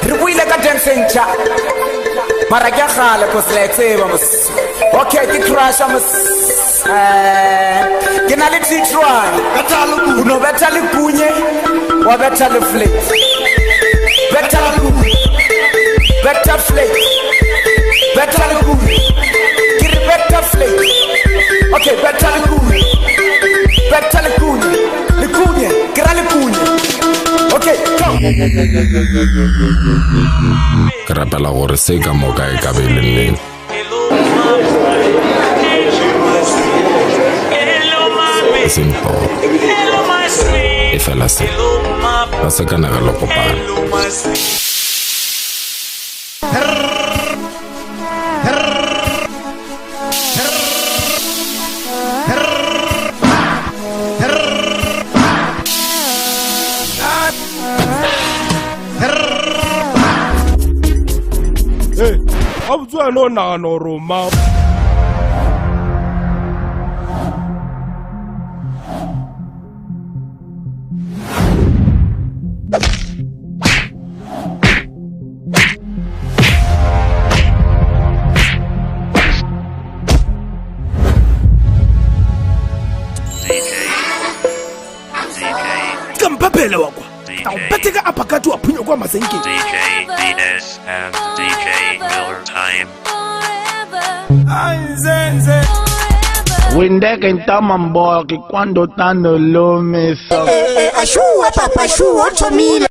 Ribuile ka dancingcha. Mara ke gale go se tseba mos. Okay, ke crush mos. Ke na le try. Uno beta le kunye, wa beta le flick. Beta le kunye. Beta flick. Beta le kunye. Kiri beta flick. Okay, beta le kunye. Beta le kunye. Le kunye, kira le kunye. Okay, go. Rapela gore se ka moka e ka beleng. Simple. Ifela se. Basa kana ga lokopana. Hey, I'm trying to know Roma. Kampapela wakwa. Awupetheka aphakathi waphunywa kwamasenke. DJ Venus and DJ Miller Time. Windeke ntama mboki cuando tano lo meso. Ashua papa ashua 8,000.